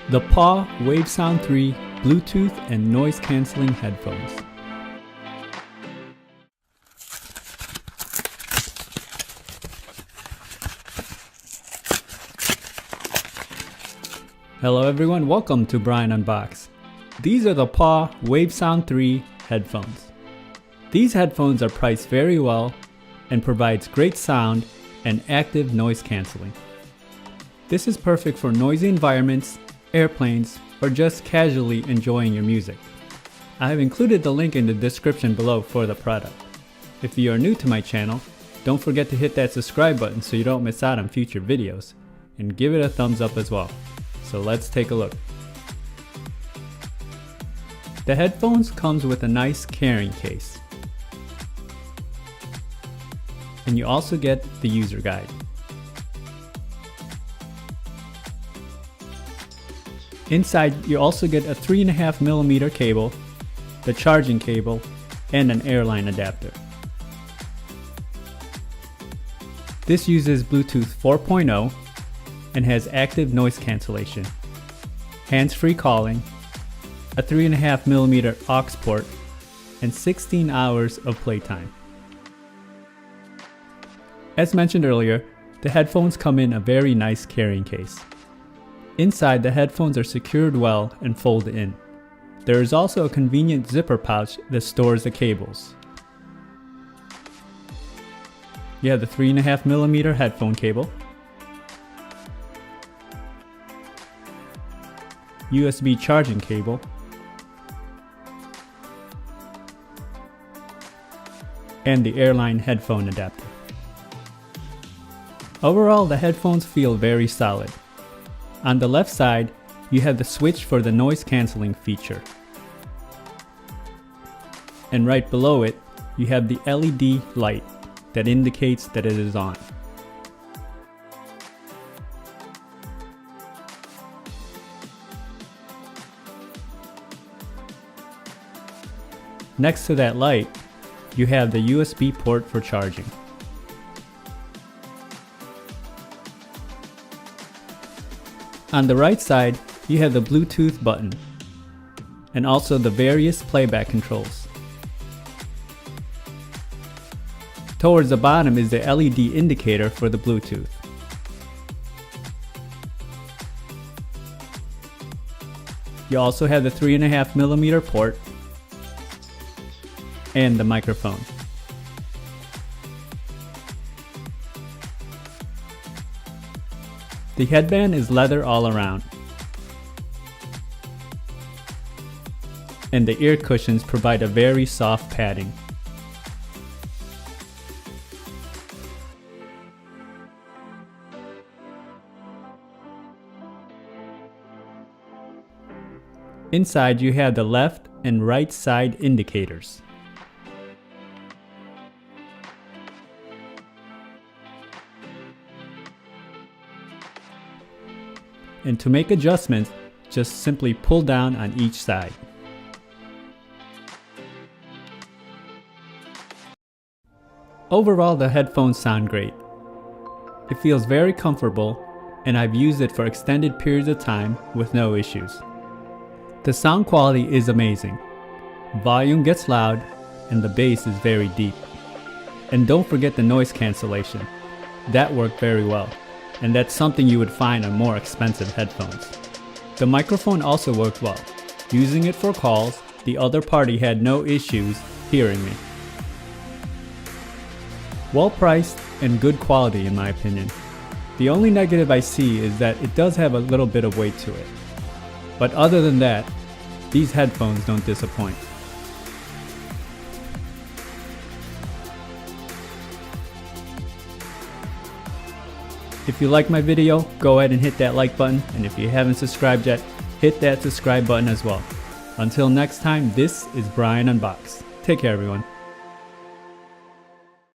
The Paww WaveSound 3 Bluetooth and noise cancelling headphones. Hello everyone, welcome to Brian Unboxed. These are the Paww WaveSound 3 headphones. These headphones are priced very well and provides great sound and active noise cancelling. This is perfect for noisy environments, airplanes, or just casually enjoying your music. I have included the link in the description below for the product. If you are new to my channel, don't forget to hit that subscribe button so you don't miss out on future videos, and give it a thumbs up as well. So let's take a look. The headphones comes with a nice carrying case. And you also get the user guide. Inside, you also get a 3.5mm cable, the charging cable, and an airline adapter. This uses Bluetooth 4.0 and has active noise cancellation, hands-free calling, a 3.5mm aux port, and 16 hours of playtime. As mentioned earlier, the headphones come in a very nice carrying case. Inside, the headphones are secured well and fold in. There is also a convenient zipper pouch that stores the cables. You have the 3.5mm headphone cable, USB charging cable, and the airline headphone adapter. Overall, the headphones feel very solid. On the left side, you have the switch for the noise cancelling feature. And right below it, you have the LED light that indicates that it is on. Next to that light, you have the USB port for charging. On the right side, you have the Bluetooth button, and also the various playback controls. Towards the bottom is the LED indicator for the Bluetooth. You also have the 3.5mm port and the microphone. The headband is leather all around, and the ear cushions provide a very soft padding. Inside, you have the left and right side indicators. And to make adjustments, just simply pull down on each side. Overall, the headphones sound great. It feels very comfortable, and I've used it for extended periods of time with no issues. The sound quality is amazing. Volume gets loud, and the bass is very deep. And don't forget the noise cancellation. That worked very well. And that's something you would find on more expensive headphones. The microphone also worked well. Using it for calls, the other party had no issues hearing me. Well priced and good quality in my opinion. The only negative I see is that it does have a little bit of weight to it. But other than that, these headphones don't disappoint. If you like my video, go ahead and hit that like button, and if you haven't subscribed yet, hit that subscribe button as well. Until next time, this is Brian Unboxed. Take care everyone.